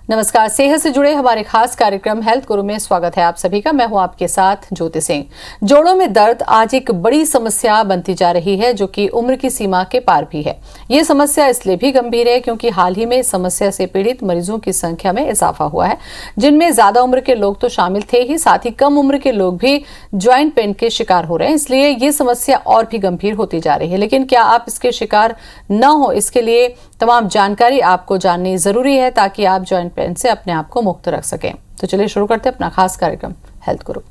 नमस्कार। सेहत से जुड़े हमारे खास कार्यक्रम हेल्थ गुरु में स्वागत है आप सभी का। मैं हूं आपके साथ ज्योति सिंह। जोड़ों में दर्द आज एक बड़ी समस्या बनती जा रही है, जो कि उम्र की सीमा के पार भी है। ये समस्या इसलिए भी गंभीर है क्योंकि हाल ही में इस समस्या से पीड़ित मरीजों की संख्या में इजाफा हुआ है, जिनमें ज्यादा उम्र के लोग तो शामिल थे ही, साथ ही कम उम्र के लोग भी ज्वाइंट पेन के शिकार हो रहे हैं। इसलिए ये समस्या और भी गंभीर होती जा रही है। लेकिन क्या आप इसके शिकार न हो, इसके लिए तमाम जानकारी आपको जाननी जरूरी है ताकि आप ज्वाइंट पेन से अपने आप को मुक्त रख सकें। तो चलिए शुरू करते हैं अपना खास कार्यक्रम हेल्थ गुरु।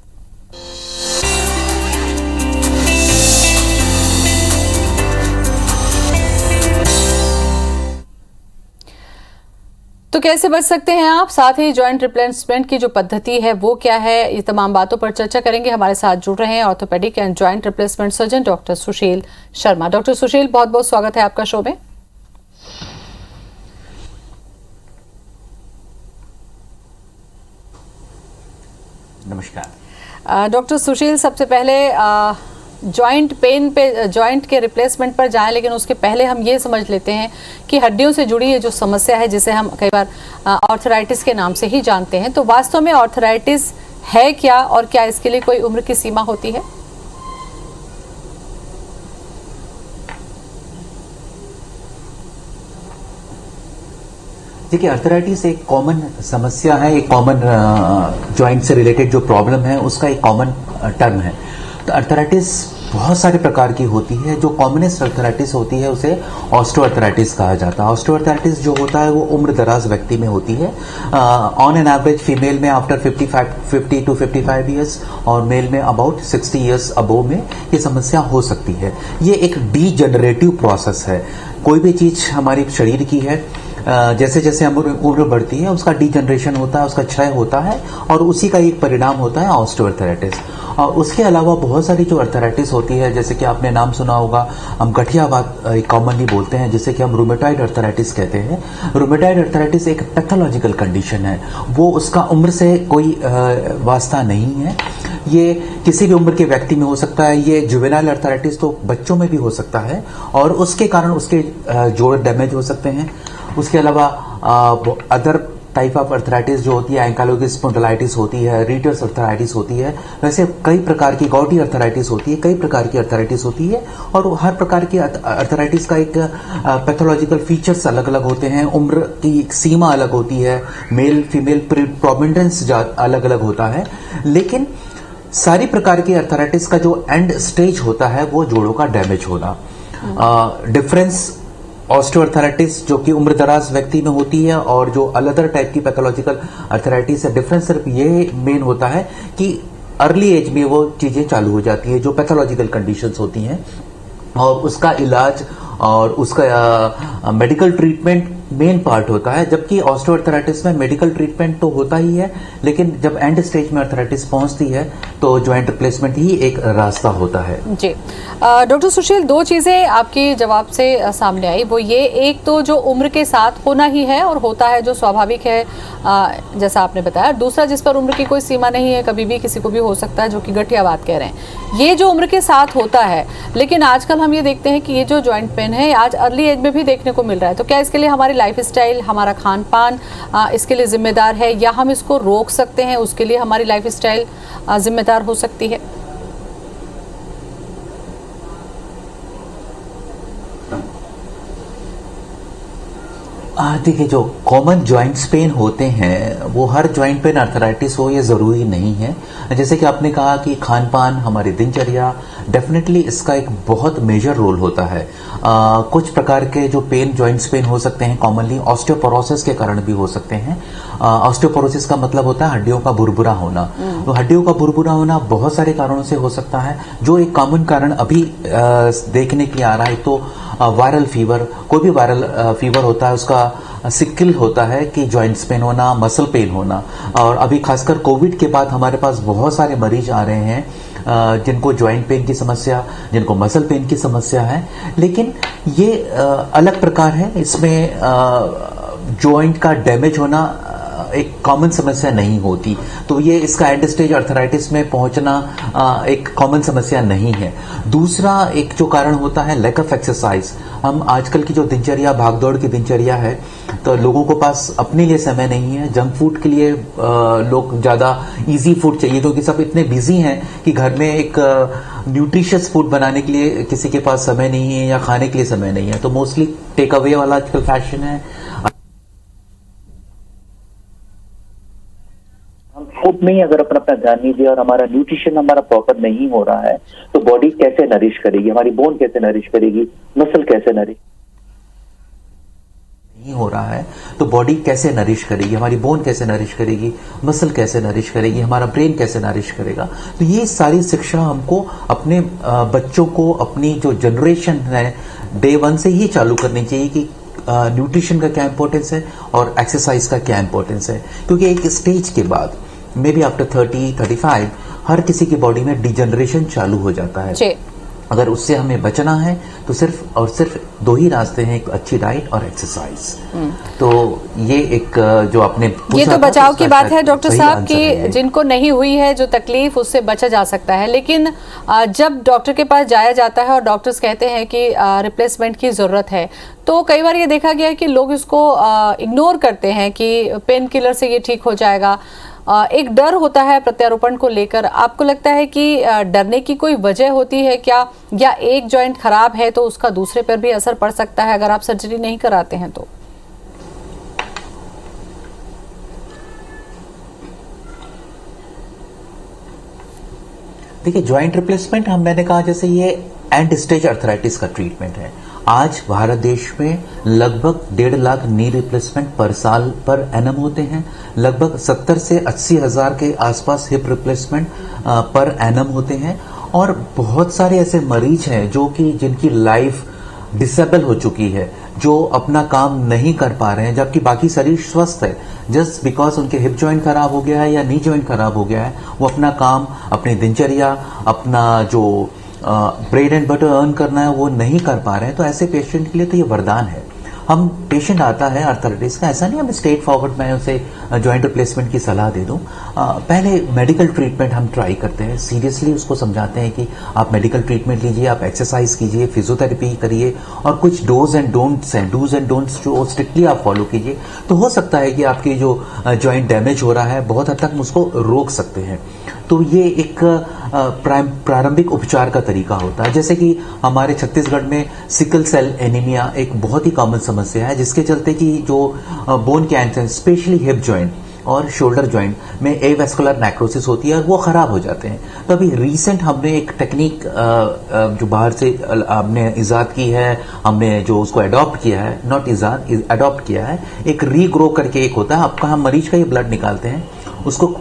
तो कैसे बच सकते हैं आप, साथ ही जॉइंट रिप्लेसमेंट की जो पद्धति है वो क्या है, ये तमाम बातों पर चर्चा करेंगे। हमारे साथ जुड़ रहे हैं orthopaedic and joint replacement surgeon doctor Sushil Sharma. Doctor Sushil, बहुत बहुत स्वागत है आपका शो में। नमस्कार डॉक्टर सुशील, सबसे पहले जॉइंट पेन पे, जॉइंट के रिप्लेसमेंट पर जाएं, लेकिन उसके पहले हम ये समझ लेते हैं कि हड्डियों से जुड़ी ये जो समस्या है, जिसे हम कई बार ऑर्थराइटिस के नाम से ही जानते हैं, तो वास्तव में ऑर्थराइटिस है क्या और क्या इसके लिए कोई उम्र की सीमा होती है? देखिए, अर्थराइटिस एक कॉमन समस्या है, एक कॉमन जॉइंट से रिलेटेड जो प्रॉब्लम है उसका एक कॉमन टर्म है। तो अर्थराइटिस बहुत सारे प्रकार की होती है। जो कॉमनेस्ट अर्थराइटिस होती है उसे ऑस्टियोआर्थराइटिस कहा जाता है। ऑस्टियोआर्थराइटिस जो होता है वो उम्र दराज व्यक्ति में होती है। ऑन एन एवरेज फीमेल में आफ्टर 50 to 55 ईयर्स और मेल में अबाउट 60 ईयर्स अबोव में ये समस्या हो सकती है। ये एक डीजनरेटिव प्रोसेस है। कोई भी चीज हमारे शरीर की है, जैसे जैसे उम्र बढ़ती है उसका डीजनरेशन होता है, उसका क्षय होता है और उसी का एक परिणाम होता है ऑस्टियोआर्थराइटिस। और उसके अलावा बहुत सारी जो अर्थराइटिस होती है, जैसे कि आपने नाम सुना होगा, हम गठिया बात कॉमनली बोलते हैं, जिसे कि हम रूमेटॉइड अर्थराइटिस कहते हैं। रूमेटॉइड अर्थराइटिस एक पैथोलॉजिकल कंडीशन है, वो उसका उम्र से कोई वास्ता नहीं है। ये किसी भी उम्र के व्यक्ति में हो सकता है। ये जुवेनाइल अर्थराइटिस तो बच्चों में भी हो सकता है और उसके कारण उसके जोड़ डैमेज हो सकते हैं। उसके अलावा अदर टाइप ऑफ अर्थराइटिस जो होती है, एंकाइलोजिंग स्पॉन्डिलाइटिस होती है, रीटस अर्थराइटिस होती है, वैसे कई प्रकार की गॉटी अर्थराइटिस होती है, कई प्रकार की अर्थराइटिस होती है और हर प्रकार की अर्थराइटिस का एक पैथोलॉजिकल फीचर्स अलग अलग होते हैं। उम्र की एक सीमा अलग होती है, मेल फीमेल प्रोमिनेंस अलग अलग होता है। लेकिन सारी प्रकार की अर्थराइटिस का जो एंड स्टेज होता है वो जोड़ों का डैमेज होना। डिफरेंस ऑस्टियोआर्थराइटिस जो कि उम्र दराज व्यक्ति में होती है और जो अदर टाइप की पैथोलॉजिकल अर्थराइटिस है, डिफरेंस सिर्फ ये मेन होता है कि अर्ली एज में वो चीजें चालू हो जाती है, जो पैथोलॉजिकल कंडीशंस होती हैं, और उसका इलाज और उसका मेडिकल ट्रीटमेंट मेन पार्ट होता है। जबकि ऑस्टियोआर्थराइटिस में मेडिकल ट्रीटमेंट तो होता ही है, लेकिन जब एंड स्टेज में अर्थराइटिस पहुंचती है तो जॉइंट रिप्लेसमेंट ही एक रास्ता होता है। जी डॉक्टर सुशील, दो चीजें आपके जवाब से सामने आई, वो ये, एक तो जो उम्र के साथ होना ही है और होता है, जो स्वाभाविक है जैसा आपने बताया। दूसरा, जिस पर उम्र की कोई सीमा नहीं है, कभी भी किसी को भी हो सकता है, जो कि गठिया बात कह रहे हैं। ये जो उम्र के साथ होता है, लेकिन आजकल हम ये देखते हैं कि ये जो जॉइंट पेन है आज अर्ली एज में भी देखने को मिल रहा है। तो क्या इसके लिए हमारी लाइफस्टाइल, हमारा खान पान इसके लिए जिम्मेदार है, या हम इसको रोक सकते हैं, उसके लिए हमारी लाइफस्टाइल जिम्मेदार हो सकती है? देखिए, जो कॉमन जॉइंट्स पेन होते हैं वो हर जॉइंट पेन अर्थराइटिस हो ये जरूरी नहीं है। जैसे कि आपने कहा कि खान पान, हमारी दिनचर्या, डेफिनेटली इसका एक बहुत मेजर रोल होता है। कुछ प्रकार के जो पेन, जॉइंट्स पेन हो सकते हैं, कॉमनली ऑस्टियोपोरोसिस के कारण भी हो सकते हैं। ऑस्टियोपोरोसिस का मतलब होता है हड्डियों का भुरभुरा होना। तो हड्डियों का भुरभुरा होना बहुत सारे कारणों से हो सकता है। जो एक कॉमन कारण अभी देखने के लिए आ रहा है, तो वायरल फीवर, कोई भी वायरल फीवर होता है, उसका सिक्किल होता है कि जॉइंट्स पेन होना, मसल पेन होना। और अभी खासकर कोविड के बाद हमारे पास बहुत सारे मरीज आ रहे हैं जिनको जॉइंट पेन की समस्या, जिनको मसल पेन की समस्या है। लेकिन ये अलग प्रकार है। इसमें जॉइंट का डैमेज होना एक कॉमन समस्या नहीं होती। तो ये इसका एंड स्टेज अर्थराइटिस में पहुंचना एक कॉमन समस्या नहीं है। दूसरा एक जो कारण होता है लैक ऑफ एक्सरसाइज। हम आजकल की जो दिनचर्या, भागदौड़ की दिनचर्या है, तो लोगों को पास अपने लिए समय नहीं है। जंक फूड के लिए लोग ज्यादा इजी फूड चाहिए, क्योंकि सब इतने बिजी हैं कि घर में एक न्यूट्रिशियस फूड बनाने के लिए किसी के पास समय नहीं है या खाने के लिए समय नहीं है। तो मोस्टली टेक अवे वाला आजकल फैशन है। हम फूड में ही अगर अपना ध्यान नहीं दिया और हमारा न्यूट्रिशन हमारा प्रॉपर नहीं हो रहा है, तो बॉडी कैसे नरिश करेगी, हमारी बोन कैसे नरिश करेगी, मसल कैसे नरिश नहीं हो रहा है तो बॉडी कैसे नरिश करेगी, हमारी बोन कैसे नरिश करेगी, मसल कैसे नरिश करेगी, हमारा ब्रेन कैसे नरिश करेगा। तो ये सारी शिक्षा हमको अपने बच्चों को, अपनी जो जनरेशन है, डे 1 से ही चालू करनी चाहिए कि न्यूट्रिशन का क्या इंपॉर्टेंस है और एक्सरसाइज का क्या इंपॉर्टेंस है। क्योंकि एक स्टेज के बाद मे बी आफ्टर 30-35 हर किसी की बॉडी में डिजनरेशन चालू हो जाता है। अगर उससे हमें बचना है तो सिर्फ और सिर्फ 2 ही रास्ते हैं, एक अच्छी डाइट और एक्सरसाइज। तो ये एक जो आपने ये तो बचाव की बात है डॉक्टर साहब कि जिनको नहीं हुई है जो तकलीफ, उससे बचा जा सकता है। लेकिन जब डॉक्टर के पास जाया जाता है और डॉक्टर्स कहते हैं कि रिप्लेसमेंट की जरूरत है, तो कई बार ये देखा गया है कि लोग इसको इग्नोर करते हैं कि पेन किलर से ये ठीक हो जाएगा। एक डर होता है प्रत्यारोपण को लेकर। आपको लगता है कि डरने की कोई वजह होती है क्या, या एक जॉइंट खराब है तो उसका दूसरे पर भी असर पड़ सकता है अगर आप सर्जरी नहीं कराते हैं तो? देखिए, जॉइंट रिप्लेसमेंट मैंने कहा जैसे ये एंड स्टेज अर्थराइटिस का ट्रीटमेंट है। आज भारत देश में लगभग 1.5 लाख नी रिप्लेसमेंट पर साल पर एनम होते हैं। लगभग 70 से 80 हजार के आसपास हिप रिप्लेसमेंट पर एनम होते हैं। और बहुत सारे ऐसे मरीज हैं जो कि जिनकी लाइफ डिसेबल हो चुकी है, जो अपना काम नहीं कर पा रहे हैं, जबकि बाकी शरीर स्वस्थ है। जस्ट बिकॉज उनके हिप जॉइंट खराब हो गया है या नी जॉइंट खराब हो गया है, वो अपना काम, अपनी दिनचर्या, अपना जो ब्रेड एंड बटर अर्न करना है वो नहीं कर पा रहे हैं। तो ऐसे पेशेंट के लिए तो ये वरदान है। हम पेशेंट आता है अर्थराइटिस का, ऐसा नहीं हम स्ट्रेट फॉरवर्ड मैं उसे जॉइंट रिप्लेसमेंट की सलाह दे दूं। पहले मेडिकल ट्रीटमेंट हम ट्राई करते हैं, सीरियसली उसको समझाते हैं कि आप मेडिकल ट्रीटमेंट लीजिए, आप एक्सरसाइज कीजिए, फिजियोथेरेपी करिए, और कुछ डूज एंड डोंट्स जो स्ट्रिक्टली आप फॉलो कीजिए। तो हो सकता है कि आपकी जो जॉइंट डैमेज हो रहा है बहुत हद तक हम उसको रोक सकते हैं। तो ये एक प्रारंभिक उपचार का तरीका होता है। जैसे कि हमारे छत्तीसगढ़ में सिकल सेल एनीमिया एक बहुत ही कॉमन समस्या है, जिसके चलते कि जो bone cancer, specially hip joint और शोल्डर जॉइंट में एवेस्कुलर नेक्रोसिस होती है और वो खराब हो जाते हैं। तो अभी रिसेंट हमने एक टेक्निक जो बाहर से हमने इजाद की है, हमने जो उसको अडॉप्ट किया है, नॉट इजाद, अडॉप्ट किया है, एक रीग्रो करके एक होता है। आपका हम मरीज का ये ब्लड निकालते हैं, उसको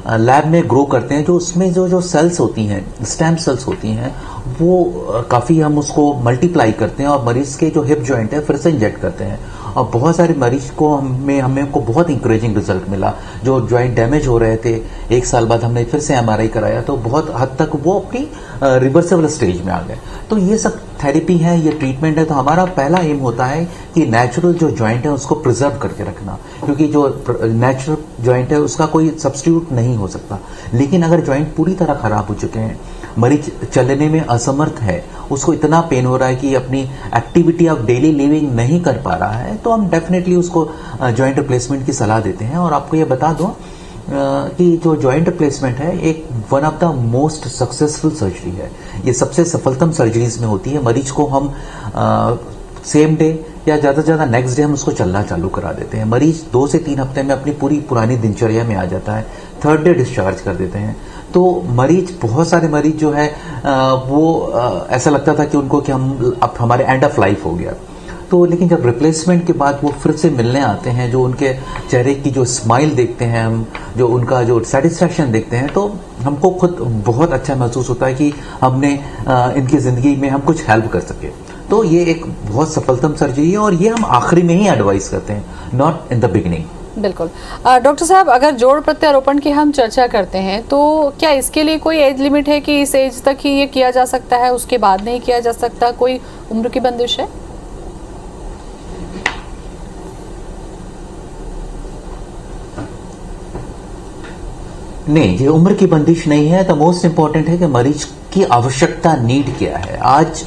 लैब में ग्रो करते हैं। जो उसमें जो सेल्स होती हैं, स्टेम सेल्स होती हैं, वो काफ़ी हम उसको मल्टीप्लाई करते हैं और मरीज के जो हिप जॉइंट है फिर से इंजेक्ट करते हैं। और बहुत सारे मरीज को हमें को बहुत इंकरेजिंग रिजल्ट मिला। जो जॉइंट डैमेज हो रहे थे, 1 साल बाद हमने फिर से MRI कराया तो बहुत हद तक वो अपनी रिवर्सेबल स्टेज में आ गए। तो ये सब थेरेपी है, ये ट्रीटमेंट है। तो हमारा पहला एम होता है कि नेचुरल जो जॉइंट है उसको प्रिजर्व करके रखना, क्योंकि जो नेचुरल जॉइंट है उसका कोई सब्स्टिट्यूट नहीं हो सकता। लेकिन अगर जॉइंट पूरी तरह खराब हो चुके हैं, मरीज चलने में असमर्थ है, उसको इतना पेन हो रहा है कि अपनी एक्टिविटी ऑफ डेली लिविंग नहीं कर पा रहा है, तो हम डेफिनेटली उसको जॉइंट रिप्लेसमेंट की सलाह देते हैं। और आपको ये बता दूं कि जो जॉइंट रिप्लेसमेंट है एक one of the most successful surgery है। ये सबसे सफलतम सर्जरीज में होती है। मरीज को हम सेम डे या ज़्यादा से ज़्यादा नेक्स्ट डे हम उसको चलना चालू करा देते हैं। मरीज 2 से 3 हफ्ते में अपनी पूरी पुरानी दिनचर्या में आ जाता है। 3rd डे डिस्चार्ज कर देते हैं। तो मरीज, बहुत सारे मरीज जो है वो ऐसा लगता था कि उनको कि हम अब हमारे एंड ऑफ लाइफ हो गया। तो लेकिन जब रिप्लेसमेंट के बाद वो फिर से मिलने आते हैं, जो उनके चेहरे की जो स्माइल देखते हैं हम, जो उनका जो सेटिस्फैक्शन देखते हैं, तो हमको खुद बहुत अच्छा महसूस होता है कि हमने इनकी ज़िंदगी में हम कुछ हेल्प कर सके। तो ये एक बहुत सफलतम सर्जरी है और ये हम आखिरी में ही एडवाइस करते हैं, नॉट इन द बिगिनिंग। बिल्कुल। डॉक्टर साहब, अगर जोड़ प्रत्यारोपण की हम चर्चा करते हैं तो क्या इसके लिए कोई एज लिमिट है कि इस एज तक ही ये किया जा सकता है, उसके बाद नहीं किया जा सकता? कोई उम्र की बंदिश है? नहीं, ये उम्र की बंदिश नहीं है। तो मोस्ट इंपॉर्टेंट है कि मरीज की आवश्यकता, नीड क्या है। आज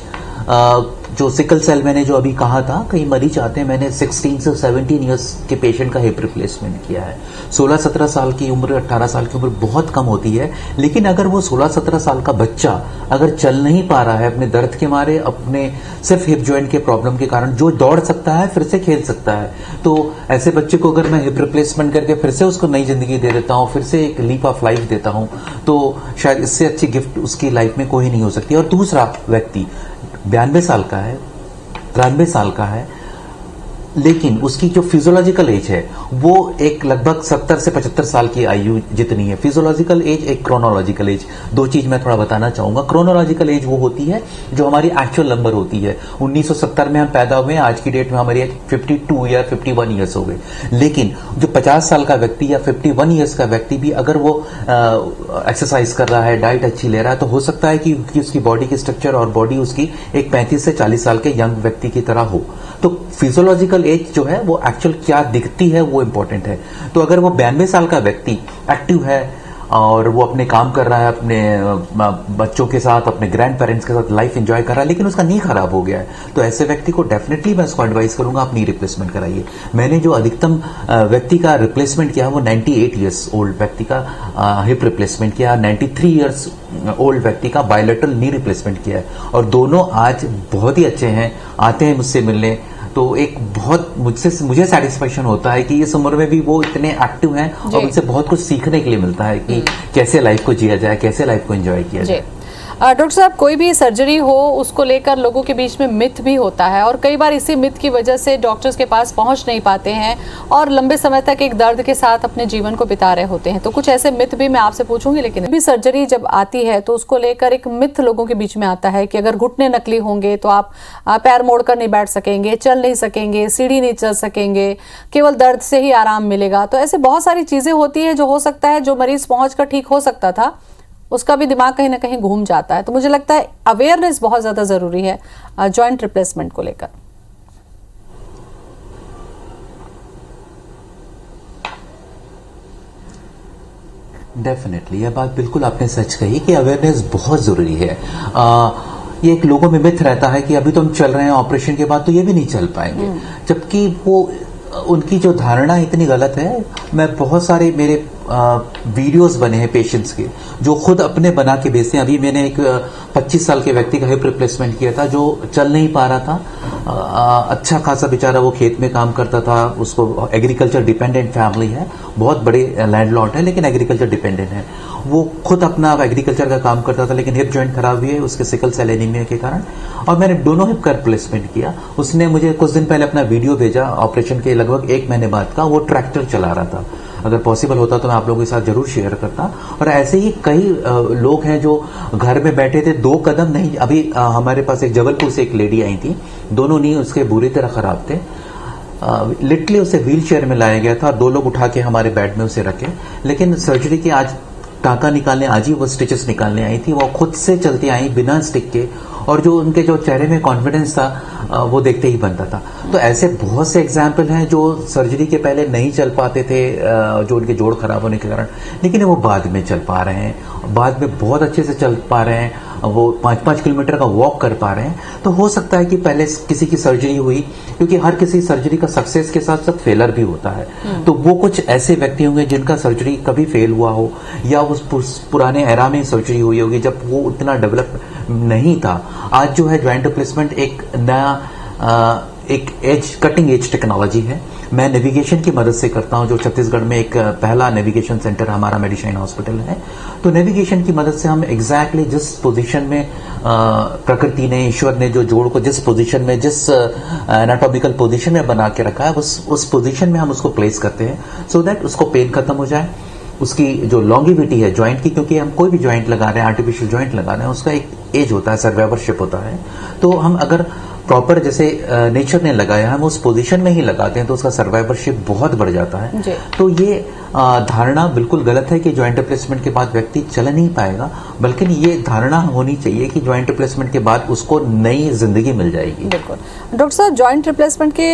जो सिकल सेल मैंने जो अभी कहा था, कई मरीज आते हैं, मैंने 16 से 17 इयर्स के पेशेंट का हिप रिप्लेसमेंट किया है। 16-17 साल की उम्र, 18 साल की उम्र बहुत कम होती है, लेकिन अगर वो 16-17 साल का बच्चा अगर चल नहीं पा रहा है अपने दर्द के मारे, अपने सिर्फ हिप जॉइंट के प्रॉब्लम के कारण, जो दौड़ सकता है, फिर से खेल सकता है, तो ऐसे बच्चे को अगर मैं हिप रिप्लेसमेंट करके फिर से उसको नई जिंदगी दे देता हूं, फिर से एक लीप ऑफ लाइफ देता हूं, तो शायद इससे अच्छी गिफ्ट उसकी लाइफ में कोई नहीं हो सकती। और दूसरा व्यक्ति 92 साल का है, 93 साल का है, लेकिन उसकी जो फिजियोलॉजिकल एज है वो एक लगभग 70 से 75 साल की आयु जितनी है। फिजियोलॉजिकल एज, एक क्रोनोलॉजिकल एज, दो चीज मैं थोड़ा बताना चाहूंगा। क्रोनोलॉजिकल एज वो होती है जो हमारी एक्चुअल नंबर होती है। 1970 में हम पैदा हुए हैं, आज की डेट में हमारी 52 या 51 ईयर्स हो गए। लेकिन जो 50 साल का व्यक्ति या 51 ईयर्स का व्यक्ति भी अगर वो एक्सरसाइज कर रहा है, डाइट अच्छी ले रहा है, तो हो सकता है कि उसकी बॉडी की स्ट्रक्चर और बॉडी उसकी एक 35 से 40 साल के यंग व्यक्ति की तरह हो। तो फिजियोलॉजिकल एज जो है वो एक्चुअल क्या दिखती है वो इंपॉर्टेंट है। तो अगर वो 92 साल का व्यक्ति एक्टिव है और वो अपने काम कर रहा है, अपने बच्चों के साथ, अपने ग्रैंड पेरेंट्स के साथ लाइफ एंजॉय कर रहा है, लेकिन उसका नी खराब हो गया है, तो ऐसे व्यक्ति को डेफिनेटली मैं उसको एडवाइस करूंगा आप नी रिप्लेसमेंट कराइए। मैंने जो अधिकतम व्यक्ति का रिप्लेसमेंट किया वो 98 ईयर्स ओल्ड व्यक्ति का हिप रिप्लेसमेंट किया, 93 ईयर्स ओल्ड व्यक्ति का बायोलेटरल नी रिप्लेसमेंट किया है, और दोनों आज बहुत ही अच्छे हैं, आते हैं मुझसे मिलने। तो एक बहुत मुझे सेटिस्फेक्शन होता है कि इस उम्र में भी वो इतने एक्टिव हैं और उनसे बहुत कुछ सीखने के लिए मिलता है कि कैसे लाइफ को जिया जाए, कैसे लाइफ को एंजॉय किया जाए। डॉक्टर साहब, कोई भी सर्जरी हो उसको लेकर लोगों के बीच में मिथ भी होता है, और कई बार इसी मिथ की वजह से डॉक्टर्स के पास पहुंच नहीं पाते हैं और लंबे समय तक एक दर्द के साथ अपने जीवन को बिता रहे होते हैं। तो कुछ ऐसे मिथ भी मैं आपसे पूछूंगी, लेकिन भी सर्जरी जब आती है तो उसको लेकर एक मिथ लोगों के बीच में आता है कि अगर घुटने नकली होंगे तो आप पैर मोड़कर नहीं बैठ सकेंगे, चल नहीं सकेंगे, सीढ़ी नहीं चल सकेंगे, केवल दर्द से ही आराम मिलेगा। तो ऐसे बहुत सारी चीजें होती है जो हो सकता है जो मरीज पहुंचकर ठीक हो सकता था उसका भी दिमाग कहीं ना कहीं घूम जाता है। तो मुझे लगता है अवेयरनेस बहुत ज्यादा जरूरी है जॉइंट रिप्लेसमेंट को लेकर। डेफिनेटली, यह बात बिल्कुल आपने सच कही कि अवेयरनेस बहुत जरूरी है। ये एक लोगों में मिथ रहता है कि अभी तो हम चल रहे हैं, ऑपरेशन के बाद तो ये भी नहीं चल पाएंगे, जबकि वो उनकी जो धारणा इतनी गलत है। मैं बहुत सारे मेरे वीडियोस बने हैं पेशेंट्स के जो खुद अपने बना के भेजते हैं। अभी मैंने एक 25 साल के व्यक्ति का हिप रिप्लेसमेंट किया था जो चल नहीं पा रहा था। अच्छा खासा बेचारा वो खेत में काम करता था, उसको एग्रीकल्चर डिपेंडेंट फैमिली है, बहुत बड़े लैंडलॉर्ड है लेकिन एग्रीकल्चर डिपेंडेंट है। वो खुद अपना एग्रीकल्चर का काम करता था, लेकिन हिप जॉइंट खराब हुई है उसके सिकल सेल एनीमिया के कारण, और मैंने दोनों हिप का रिप्लेसमेंट किया। उसने मुझे कुछ दिन पहले अपना वीडियो भेजा, ऑपरेशन के लगभग 1 महीने बाद का। वो ट्रैक्टर चला रहा था। अगर पॉसिबल होता तो मैं आप लोगों के साथ जरूर शेयर करता। और ऐसे ही कई लोग हैं जो घर में बैठे थे, 2 कदम नहीं। अभी हमारे पास एक जबलपुर से एक लेडी आई थी, दोनों नी उसके बुरी तरह खराब थे। लिटरली उसे व्हील चेयर में लाया गया था, 2 लोग उठा के हमारे बेड में उसे रखे, लेकिन सर्जरी की आज टाका निकालने, आज ही वो स्टिचेस निकालने आई थी। वो खुद से चलती आई बिना स्टिक के, और जो उनके जो चेहरे में कॉन्फिडेंस था वो देखते ही बनता था। तो ऐसे बहुत से एग्जाम्पल हैं जो सर्जरी के पहले नहीं चल पाते थे, जो उनके जोड़ खराब होने के कारण, लेकिन वो बाद में चल पा रहे हैं, बाद में बहुत अच्छे से चल पा रहे हैं, वो 5-5 किलोमीटर का वॉक कर पा रहे हैं। तो हो सकता है कि पहले किसी की सर्जरी हुई, क्योंकि हर किसी सर्जरी का सक्सेस के साथ साथ फेलर भी होता है। तो वो कुछ ऐसे व्यक्ति होंगे जिनका सर्जरी कभी फेल हुआ हो, या उस पुराने एरा में सर्जरी हुई होगी जब वो उतना डेवलप नहीं था। आज जो है जॉइंट रिप्लेसमेंट एक नया एक कटिंग एज टेक्नोलॉजी है। मैं नेविगेशन की मदद से करता हूं, जो छत्तीसगढ़ में एक पहला नेविगेशन सेंटर हमारा मेडिशाइन हॉस्पिटल है। तो नेविगेशन की मदद से हम एग्जैक्टली जिस पोजीशन में प्रकृति ने, ईश्वर ने जो जोड़ को जिस पोजीशन में, जिस एनाटॉमिकल पोजीशन में बना के रखा है, उस पोजीशन में हम उसको प्लेस करते हैं, सो दैट उसको पेन खत्म हो जाए। उसकी जो लॉन्गिविटी है ज्वाइंट की, क्योंकि हम कोई भी ज्वाइंट लगा रहे हैं, आर्टिफिशियल ज्वाइंट लगा रहे हैं, उसका एक एज होता है, सर्वाइवरशिप होता है। तो हम अगर प्रॉपर जैसे नेचर ने लगाया है हम उस पोजीशन में ही लगाते हैं तो उसका सर्वाइवरशिप बहुत बढ़ जाता है। तो ये धारणा बिल्कुल गलत है कि जॉइंट रिप्लेसमेंट के बाद व्यक्ति चल नहीं पाएगा, बल्कि ये धारणा होनी चाहिए कि जॉइंट रिप्लेसमेंट के बाद उसको नई जिंदगी मिल जाएगी। बिल्कुल डॉक्टर साहब, जॉइंट रिप्लेसमेंट के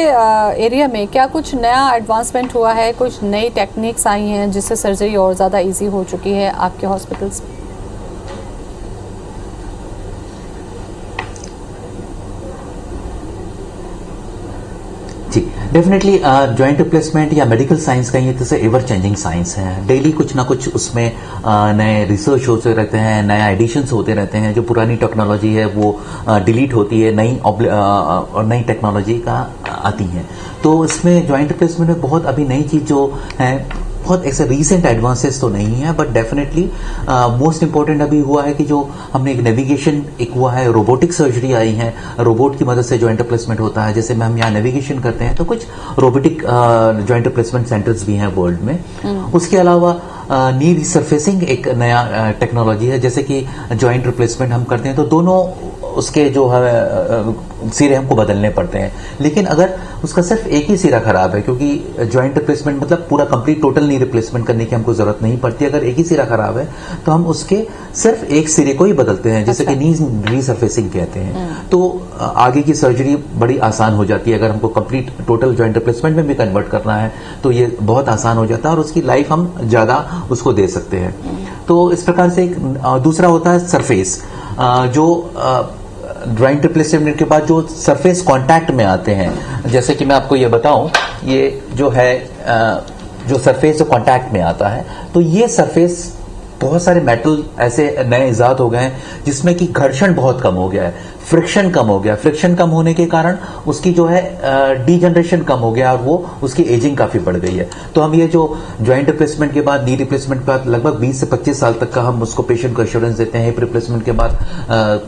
एरिया में क्या कुछ नया एडवांसमेंट हुआ है, कुछ नई टेक्निक्स आई हैं जिससे सर्जरी और ज़्यादा ईजी हो चुकी है आपके हॉस्पिटल्स में? जी डेफिनेटली जॉइंट रिप्लेसमेंट या मेडिकल साइंस का ये जैसे एवर चेंजिंग साइंस है। डेली कुछ ना कुछ उसमें नए रिसर्च होते रहते हैं, नए एडिशंस होते रहते हैं। जो पुरानी टेक्नोलॉजी है वो डिलीट होती है, नई और नई टेक्नोलॉजी का आती है। तो इसमें जॉइंट रिप्लेसमेंट में बहुत अभी नई चीज जो है, बहुत ऐसे रीसेंट एडवांसेस तो नहीं है, बट डेफिनेटली मोस्ट इंपॉर्टेंट अभी हुआ है कि जो हमने एक नेविगेशन एक हुआ है, रोबोटिक सर्जरी आई है, रोबोट की मदद से जॉइंट रिप्लेसमेंट होता है। जैसे में हम यहाँ नेविगेशन करते हैं तो कुछ रोबोटिक जॉइंट रिप्लेसमेंट सेंटर्स भी हैं वर्ल्ड में। उसके अलावा नी रिसर्फेसिंग एक नया टेक्नोलॉजी है। जैसे कि जॉइंट रिप्लेसमेंट हम करते हैं तो दोनों उसके जो है सिरे हमको बदलने पड़ते हैं, लेकिन अगर उसका सिर्फ एक ही सिरा खराब है, क्योंकि जॉइंट रिप्लेसमेंट मतलब पूरा कंप्लीट टोटल नी रिप्लेसमेंट करने की हमको जरूरत नहीं पड़ती। अगर एक ही सिरा खराब है तो हम उसके सिर्फ एक सिरे को ही बदलते हैं, जैसे कि नी रीसर्फेसिंग कहते हैं। तो आगे की सर्जरी बड़ी आसान हो जाती है। अगर हमको कंप्लीट टोटल जॉइंट रिप्लेसमेंट में भी कन्वर्ट करना है तो ये बहुत आसान हो जाता है और उसकी लाइफ हम ज्यादा उसको दे सकते हैं। तो इस प्रकार से एक दूसरा होता है सरफेस, जो जॉइंट रिप्लेसमेंट के बाद जो सरफेस कांटेक्ट में आते हैं। जैसे कि मैं आपको ये बताऊं, ये जो है जो सरफेस जो कांटेक्ट में आता है, तो ये सरफेस बहुत सारे मेटल ऐसे नए इजाद हो गए हैं जिसमें कि घर्षण बहुत कम हो गया है, फ्रिक्शन कम हो गया। फ्रिक्शन कम होने के कारण उसकी जो है डीजनरेशन कम हो गया और वो उसकी एजिंग काफी बढ़ गई है। तो हम ये जो जॉइंट रिप्लेसमेंट के बाद, नी रिप्लेसमेंट के बाद लगभग 20 से 25 साल तक का हम उसको पेशेंट को एश्योरेंस देते हैं। हिप रिप्लेसमेंट के बाद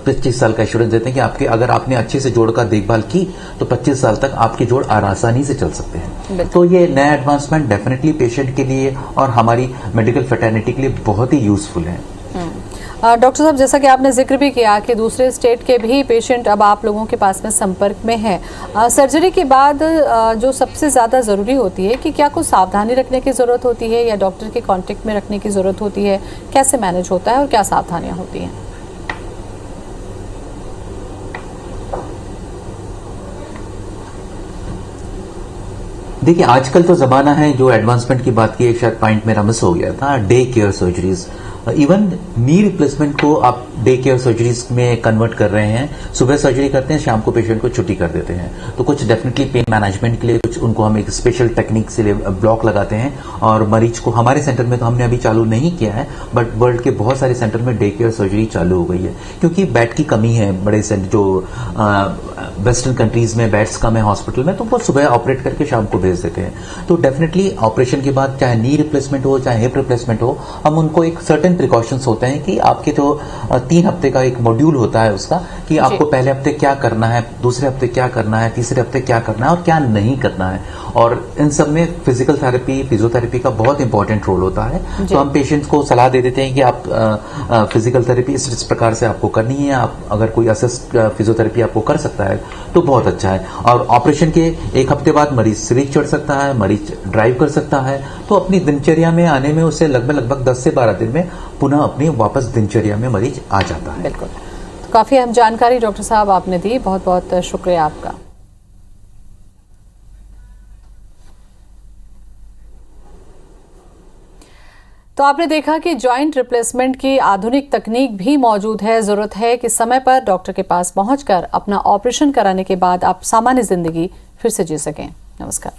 25 साल का एश्योरेंस देते हैं कि आपके अगर आपने अच्छे से जोड़ का देखभाल की तो 25 साल तक आपकी जोड़ आसानी से चल सकते हैं। तो ये नया एडवांसमेंट डेफिनेटली पेशेंट के लिए और हमारी मेडिकल फ्रेटर्निटी के लिए बहुत ही यूजफुल है। डॉक्टर साहब, जैसा कि आपने जिक्र भी किया कि दूसरे स्टेट के भी पेशेंट अब आप लोगों के पास में संपर्क में हैं, सर्जरी के बाद जो सबसे ज़्यादा ज़रूरी होती है कि क्या कुछ सावधानी रखने की ज़रूरत होती है या डॉक्टर के कांटेक्ट में रखने की ज़रूरत होती है? कैसे मैनेज होता है और क्या सावधानियां होती हैं? देखिए, आजकल तो जमाना है, जो एडवांसमेंट की बात की, एक शायद पॉइंट मेरा मिस हो गया था, day care surgeries. Even knee replacement को आप डे केयर सर्जरीज में कन्वर्ट कर रहे हैं। सुबह सर्जरी करते हैं, शाम को पेशेंट को छुट्टी कर देते हैं। तो कुछ डेफिनेटली पेन मैनेजमेंट के लिए कुछ उनको हम एक स्पेशल टेक्निक से ब्लॉक लगाते हैं और मरीज को, हमारे सेंटर में तो हमने अभी चालू नहीं किया है, बट वर्ल्ड के बहुत सारे सेंटर में डे केयर सर्जरी चालू हो गई है, क्योंकि बेड की कमी है। बड़े सेंटर जो वेस्टर्न कंट्रीज में बेड्स कम है हॉस्पिटल में, तो वो सुबह ऑपरेट करके शाम को भेज देते हैं। तो डेफिनेटली ऑपरेशन के बाद चाहे नी रिप्लेसमेंट हो चाहे हिप रिप्लेसमेंट हो, हम उनको एक सर्टेन प्रिकॉशंस होते हैं कि आपके जो 3 हफ्ते का एक मॉड्यूल होता है उसका, कि आपको पहले हफ्ते क्या करना है, दूसरे हफ्ते क्या करना है, तीसरे हफ्ते क्या करना है और क्या नहीं करना है। और इन सब में फिजिकल थेरेपी, फिजियोथेरेपी का बहुत इंपॉर्टेंट रोल होता है। तो हम पेशेंट्स को सलाह दे देते हैं कि आप फिजिकल थेरेपी इस प्रकार से आपको करनी है। आप अगर कोई असिस्ट फिजियोथेरेपी आपको कर सकता है तो बहुत अच्छा है। और ऑपरेशन के 1 हफ्ते बाद मरीज सीढ़ी चढ़ सकता है, मरीज ड्राइव कर सकता है। तो अपनी दिनचर्या में आने में उससे लगभग 10 से 12 दिन में पुनः अपनी वापस दिनचर्या में मरीज आ जाता है। बिल्कुल, तो काफी अहम जानकारी डॉक्टर साहब आपने दी, बहुत बहुत शुक्रिया आपका। तो आपने देखा कि जॉइंट रिप्लेसमेंट की आधुनिक तकनीक भी मौजूद है। जरूरत है कि समय पर डॉक्टर के पास पहुंचकर अपना ऑपरेशन कराने के बाद आप सामान्य जिंदगी फिर से जी सकें। नमस्कार।